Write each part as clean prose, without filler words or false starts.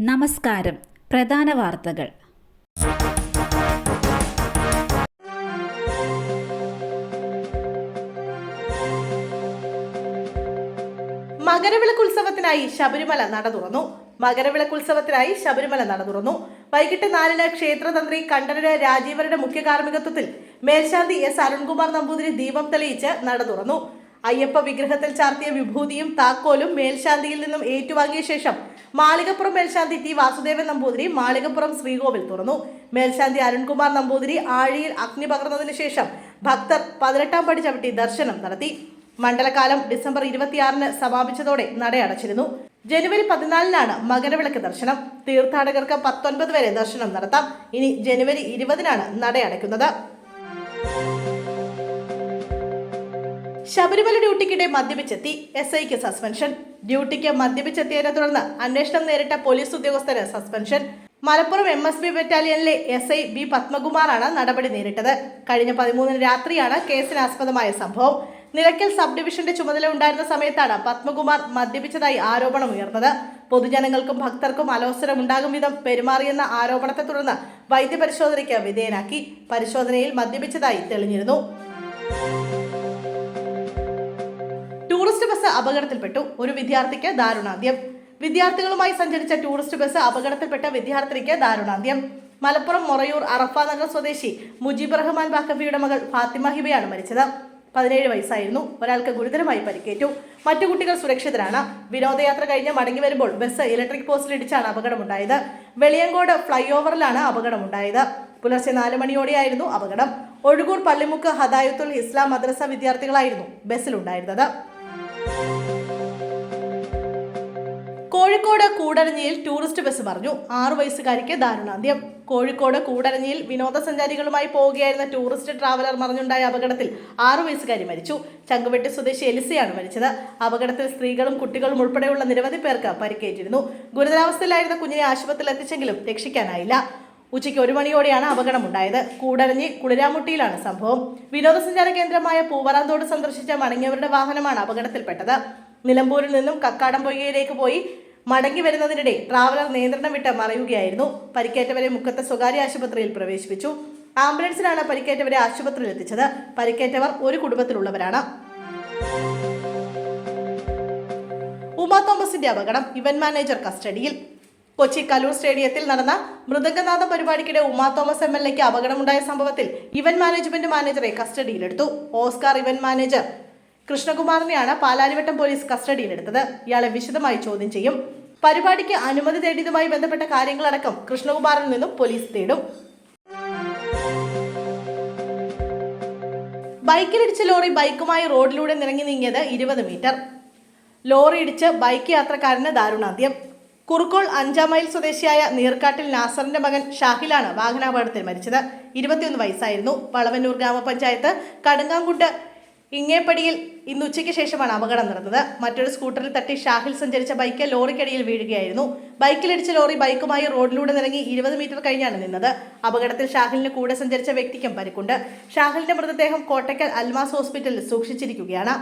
നമസ്കാരം. പ്രധാന വാർത്തകൾ. മകരവിളക്കുത്സവത്തിനായി ശബരിമല നട തുറന്നു. വൈകിട്ട് 4-ന് ക്ഷേത്രതന്ത്രി കണ്ഠരര് രാജീവരുടെ മുഖ്യ കാർമ്മികത്വത്തിൽ മേൽശാന്തി എസ് അരുൺകുമാർ നമ്പൂതിരി ദീപം തെളിയിച്ച് നട തുറന്നു. അയ്യപ്പ വിഗ്രഹത്തിൽ ചാർത്തിയ വിഭൂതിയും താക്കോലും മേൽശാന്തിയിൽ നിന്നും ഏറ്റുവാങ്ങിയ ശേഷം മാളികപ്പുറം മേൽശാന്തി ടി വാസുദേവൻ നമ്പൂതിരി മാളികപ്പുറം ശ്രീകോവിൽ തുറന്നു. മേൽശാന്തി അരുൺകുമാർ നമ്പൂതിരി ആഴിയിൽ അഗ്നി പകർന്നതിനു ശേഷം ഭക്തർ 18-ാം പടി ചവിട്ടി ദർശനം നടത്തി. മണ്ഡലകാലം ഡിസംബർ 26-ന് സമാപിച്ചതോടെ നട അടച്ചിരുന്നു. ജനുവരി 14-നാണ് മകരവിളക്ക് ദർശനം. തീർത്ഥാടകർക്ക് 19 വരെ ദർശനം നടത്താം. ഇനി ജനുവരി 20-നാണ് നട അടയ്ക്കുന്നത്. ശബരിമല ഡ്യൂട്ടിക്കിടെ മദ്യപിച്ചെത്തി SIക്ക് സസ്പെൻഷൻ. ഡ്യൂട്ടിക്ക് മദ്യപിച്ചെത്തിയതിനെ തുടർന്ന് അന്വേഷണം നേരിട്ട പോലീസ് ഉദ്യോഗസ്ഥന് suspension. Malappuram MSB ബറ്റാലിയനിലെ SI B പത്മകുമാറാണ് നടപടി നേരിട്ടത്. കഴിഞ്ഞ 13-ന് രാത്രിയാണ് കേസിനാസ്പദമായ സംഭവം. നിലയ്ക്കൽ സബ് ഡിവിഷന്റെ ചുമതല ഉണ്ടായിരുന്ന സമയത്താണ് പത്മകുമാർ മദ്യപിച്ചതായി ആരോപണം ഉയർന്നത്. പൊതുജനങ്ങൾക്കും ഭക്തർക്കും അലോസരമുണ്ടാകും വിധം പെരുമാറിയെന്ന ആരോപണത്തെ തുടർന്ന് വൈദ്യപരിശോധനയ്ക്ക് വിധേയനാക്കി. പരിശോധനയിൽ മദ്യപിച്ചതായി തെളിഞ്ഞിരുന്നു. Tourist bus അപകടത്തിൽപ്പെട്ടു. ഒരു വിദ്യാർത്ഥിക്ക് ദാരുണാന്ത്യം. വിദ്യാർത്ഥികളുമായി സഞ്ചരിച്ച ടൂറിസ്റ്റ് ബസ് അപകടത്തിൽപ്പെട്ട വിദ്യാർത്ഥിനിക്ക് ദാരുണാന്ത്യം. മലപ്പുറം മൊറയൂർ അറഫ നഗർ സ്വദേശി മുജീബ് റഹ്മാൻ ബാക്കവിയുടെ മകൾ ഫാത്തിമ ഹിബയാണ് മരിച്ചത്. 17 വയസ്സായിരുന്നു. ഒരാൾക്ക് ഗുരുതരമായി പരിക്കേറ്റു. മറ്റു കുട്ടികൾ സുരക്ഷിതരാണ്. വിനോദയാത്ര കഴിഞ്ഞ് മടങ്ങി വരുമ്പോൾ ബസ് ഇലക്ട്രിക് പോസ്റ്റിലിടിച്ചാണ് അപകടമുണ്ടായത്. വെളിയങ്കോട് ഫ്ലൈ ഓവറിലാണ് അപകടമുണ്ടായത്. പുലർച്ചെ 4 മണിയോടെയായിരുന്നു അപകടം. ഒഴുകൂർ പള്ളിമുക്ക് ഹദായത്തുൽ ഇസ്ലാം മദ്രസ വിദ്യാർത്ഥികളായിരുന്നു ബസ്സിലുണ്ടായിരുന്നത്. കോഴിക്കോട് കൂടരഞ്ഞിയിൽ ടൂറിസ്റ്റ് ബസ് മറിഞ്ഞു. 6 വയസ്സുകാരിക്ക് ദാരുണാന്ത്യം. കോഴിക്കോട് കൂടരഞ്ഞിയിൽ വിനോദസഞ്ചാരികളുമായി പോവുകയായിരുന്ന ടൂറിസ്റ്റ് ട്രാവലർ മറിഞ്ഞുണ്ടായ അപകടത്തിൽ 6 വയസ്സുകാരി മരിച്ചു. ചങ്കുവെട്ടി സ്വദേശി എലിസയാണ് മരിച്ചത്. അപകടത്തിൽ സ്ത്രീകളും കുട്ടികളും ഉൾപ്പെടെയുള്ള നിരവധി പേർക്ക് പരിക്കേറ്റിരുന്നു. ഗുരുതരാവസ്ഥയിലായിരുന്ന കുഞ്ഞിനെ ആശുപത്രിയിൽ എത്തിച്ചെങ്കിലും രക്ഷിക്കാനായില്ല. ഉച്ചയ്ക്ക് 1 മണിയോടെയാണ് അപകടമുണ്ടായത്. കൂടരഞ്ഞി കുളിരാമുട്ടിയിലാണ് സംഭവം. വിനോദസഞ്ചാര കേന്ദ്രമായ പൂവറാന്തോട് സന്ദർശിച്ച മടങ്ങിയവരുടെ വാഹനമാണ് അപകടത്തിൽപ്പെട്ടത്. നിലമ്പൂരിൽ നിന്നും കക്കാടംപൊയ്യയിലേക്ക് പോയി മടങ്ങി വരുന്നതിനിടെ ട്രാവലർ നിയന്ത്രണം വിട്ട് മറിയുകയായിരുന്നു. പരിക്കേറ്റവരെ മുക്കത്തെ സ്വകാര്യ ആശുപത്രിയിൽ പ്രവേശിപ്പിച്ചു. ആംബുലൻസിലാണ് പരിക്കേറ്റവരെ ആശുപത്രിയിൽ എത്തിച്ചത്. പരിക്കേറ്റവർ ഒരു കുടുംബത്തിലുള്ളവരാണ്. ഉമാ തോമസിന്റെ അപകടം. ഇവന്റ് മാനേജർ കസ്റ്റഡിയിൽ. കൊച്ചി കലൂർ സ്റ്റേഡിയത്തിൽ നടന്ന മൃദംഗനാഥ പരിപാടിക്കിടെ ഉമാ തോമസ് MLAക്ക് അപകടമുണ്ടായ സംഭവത്തിൽ ഇവന്റ് മാനേജ്മെന്റ് മാനേജറെ കസ്റ്റഡിയിലെടുത്തു. ഓസ്കാർ ഇവന്റ് മാനേജർ കൃഷ്ണകുമാറിനെയാണ് പാലാരിവട്ടം പോലീസ് കസ്റ്റഡിയിലെടുത്തത്. ഇയാളെ വിശദമായി ചോദ്യം ചെയ്യും. പരിപാടിക്ക് അനുമതി തേടിയതുമായി ബന്ധപ്പെട്ട കാര്യങ്ങളടക്കം കൃഷ്ണകുമാറിൽ നിന്നും പോലീസ് തേടും. ബൈക്കിലിടിച്ച് ലോറി ബൈക്കുമായി റോഡിലൂടെ നിറങ്ങി നീങ്ങിയത് 20 മീറ്റർ. ലോറി ഇടിച്ച് ബൈക്ക് യാത്രക്കാരന് ദാരുണാന്ത്യം. കുറുക്കോൾ 5-ാം മൈൽ സ്വദേശിയായ നീർക്കാട്ടിൽ നാസറിന്റെ മകൻ ഷാഹിലാണ് വാഹനാപകടത്തിൽ മരിച്ചത്. 21 വയസ്സായിരുന്നു. വളവന്നൂർ ഗ്രാമപഞ്ചായത്ത് കടുങ്ങാംകുണ്ട് ഇങ്ങേപ്പടിയിൽ ഇന്ന് ഉച്ചയ്ക്ക് ശേഷമാണ് അപകടം നടന്നത്. മറ്റൊരു സ്കൂട്ടറിൽ തട്ടി ഷാഹിൽ സഞ്ചരിച്ച ബൈക്ക് ലോറിക്കടിയിൽ വീഴുകയായിരുന്നു. ബൈക്കിലിടിച്ച ലോറി ബൈക്കുമായി റോഡിലൂടെ നിറങ്ങി 20 മീറ്റർ കഴിഞ്ഞാണ് നിന്നത്. അപകടത്തിൽ ഷാഹിലിന് കൂടെ സഞ്ചരിച്ച വ്യക്തിക്കും പരിക്കുണ്ട്. ഷാഹിലിന്റെ മൃതദേഹം കോട്ടയ്ക്കൽ അൽമാസ് ഹോസ്പിറ്റലിൽ സൂക്ഷിച്ചിരിക്കുകയാണ്.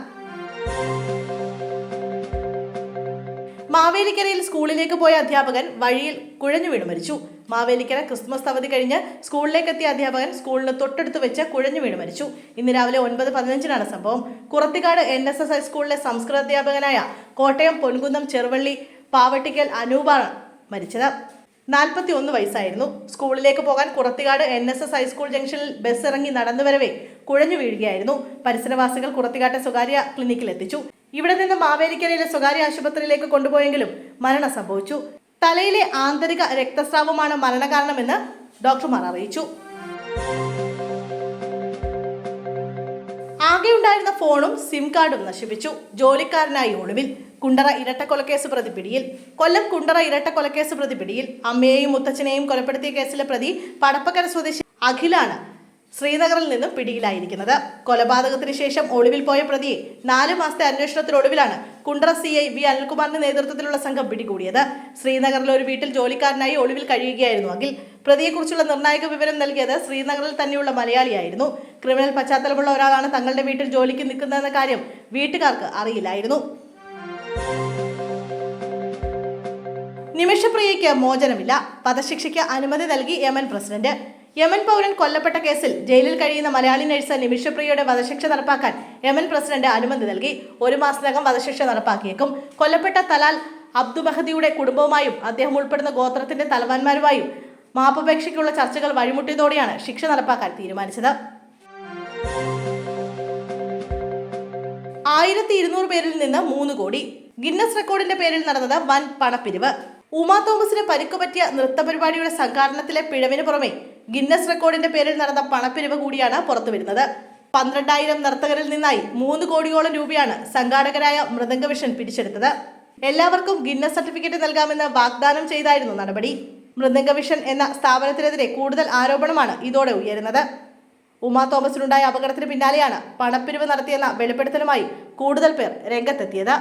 മാവേലിക്കരയിൽ സ്കൂളിലേക്ക് പോയ അധ്യാപകൻ വഴിയിൽ കുഴഞ്ഞു വീണ് മരിച്ചു. മാവേലിക്കര ക്രിസ്മസ് അവധി കഴിഞ്ഞ് സ്കൂളിലേക്ക് എത്തിയ അധ്യാപകൻ സ്കൂളിന് തൊട്ടടുത്ത് വെച്ച് കുഴഞ്ഞു വീണ് മരിച്ചു. ഇന്ന് രാവിലെ 9:15-നാണ് സംഭവം. കുറത്തിക്കാട് NSS ഹൈസ്കൂളിലെ സംസ്കൃത അധ്യാപകനായ കോട്ടയം പൊൻകുന്നം ചെറുവള്ളി പാവട്ടിക്കൽ അനൂപാണ് മരിച്ചത്. 41 വയസ്സായിരുന്നു. സ്കൂളിലേക്ക് പോകാൻ കുറത്തിക്കാട് NSS ഹൈസ്കൂൾ ജംഗ്ഷനിൽ ബസ് ഇറങ്ങി നടന്നു വരവേ കുഴഞ്ഞു വീഴുകയായിരുന്നു. പരിസരവാസികൾ കുറത്തിക്കാട്ടെ സ്വകാര്യ ക്ലിനിക്കിൽ എത്തിച്ചു. ഇവിടെ നിന്ന് മാവേലിക്കരയിലെ സ്വകാര്യ ആശുപത്രിയിലേക്ക് കൊണ്ടുപോയെങ്കിലും മരണം സംഭവിച്ചു. തലയിലെ ആന്തരിക രക്തസ്രാവമാണ് മരണകാരണമെന്ന് ഡോക്ടർമാർ അറിയിച്ചു. ആകെയുണ്ടായിരുന്ന ഫോണും സിം കാർഡും നശിപ്പിച്ചു. ജോലിക്കാരനായി ഒളിവിൽ. കുണ്ടറ ഇരട്ടക്കൊലക്കേസ് പ്രതി പിടിയിൽ. കൊല്ലം കുണ്ടറ ഇരട്ടക്കൊലക്കേസ് പ്രതി പിടിയിൽ. അമ്മയെയും മുത്തച്ഛനെയും കൊലപ്പെടുത്തിയ കേസിലെ പ്രതി പടപ്പക്കര സ്വദേശി അഖിലാണ് ശ്രീനഗറിൽ നിന്നും പിടിയിലായിരിക്കുന്നത്. കൊലപാതകത്തിന് ശേഷം ഒളിവിൽ പോയ പ്രതിയെ 4 മാസത്തെ അന്വേഷണത്തിനൊടുവിലാണ് കുണ്ടറ CI V അനിൽകുമാറിന്റെ നേതൃത്വത്തിലുള്ള സംഘം പിടികൂടിയത്. ശ്രീനഗറിലെ ഒരു വീട്ടിൽ ജോലിക്കാരനായി ഒളിവിൽ കഴിയുകയായിരുന്നു അഖിൽ. പ്രതിയെക്കുറിച്ചുള്ള നിർണായക വിവരം നൽകിയത് ശ്രീനഗറിൽ തന്നെയുള്ള മലയാളിയായിരുന്നു. ക്രിമിനൽ പശ്ചാത്തലമുള്ള ഒരാളാണ് തങ്ങളുടെ വീട്ടിൽ ജോലിക്ക് നിൽക്കുന്നതെന്ന കാര്യം വീട്ടുകാർക്ക് അറിയില്ലായിരുന്നു. നിമിഷപ്രിയയ്ക്ക് മോചനമില്ല. വധശിക്ഷയ്ക്ക് അനുമതി നൽകി യമൻ പ്രസിഡന്റ്. യമൻ പൗരൻ കൊല്ലപ്പെട്ട കേസിൽ ജയിലിൽ കഴിയുന്ന മലയാളി നഴ്സ് നിമിഷപ്രിയയുടെ വധശിക്ഷ നടപ്പാക്കാൻ യമൻ പ്രസിഡന്റ് അനുമതി നൽകി. 1 മാസത്തിനകം വധശിക്ഷ നടപ്പാക്കിയേക്കും. കൊല്ലപ്പെട്ട തലാൽ അബ്ദു മഹദിയുടെ കുടുംബവുമായും അദ്ദേഹം ഉൾപ്പെടുന്ന ഗോത്രത്തിന്റെ തലവന്മാരുമായും മാപ്പപേക്ഷയ്ക്കുള്ള ചർച്ചകൾ വഴിമുട്ടിയതോടെയാണ് ശിക്ഷ നടപ്പാക്കാൻ തീരുമാനിച്ചത്. 1200 പേരിൽ നിന്ന് 3 കോടി. ഗിന്നസ് റെക്കോർഡിന്റെ പേരിൽ നടന്നത് വൻ പണപ്പിരിവ്. ഉമാ തോമസിന് പരിക്കുപറ്റിയ നൃത്തപരിപാടിയുടെ സംഘാടനത്തിലെ പിഴവിന് പുറമെ ഗിന്നസ് റെക്കോർഡിന്റെ പേരിൽ നടന്ന പണപ്പിരിവ് കൂടിയാണ് പുറത്തുവരുന്നത്. 12,000 നർത്തകരിൽ നിന്നായി 3 കോടിയോളം രൂപയാണ് സംഘാടകരായ മൃദംഗവിഷൻ പിടിച്ചെടുത്തത്. എല്ലാവർക്കും ഗിന്നസ് സർട്ടിഫിക്കറ്റ് നൽകാമെന്ന് വാഗ്ദാനം ചെയ്തായിരുന്നു നടപടി. മൃദംഗവിഷൻ എന്ന സ്ഥാപനത്തിനെതിരെ കൂടുതൽ ആരോപണമാണ് ഇതോടെ ഉയരുന്നത്. ഉമാ തോമസിനുണ്ടായ അപകടത്തിന് പിന്നാലെയാണ് പണപ്പിരിവ് നടത്തിയെന്ന വെളിപ്പെടുത്തലുമായി കൂടുതൽ പേർ രംഗത്തെത്തിയത്.